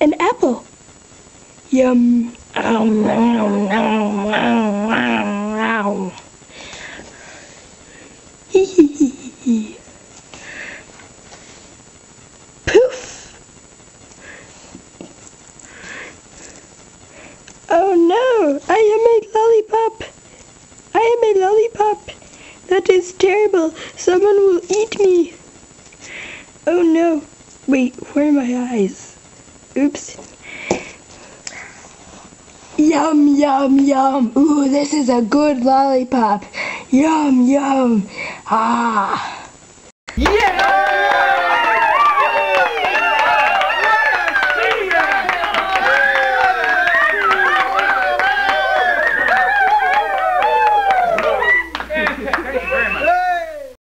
an apple. Yum. Hee hee hee hee. Poof. Oh no, I am a lollipop. I am a lollipop. That is terrible. Someone will eat me. Oh no. Wait, where are my eyes? Oops. Yum, yum, yum. Ooh, this is a good lollipop. Yum, yum. Ah. Yeah!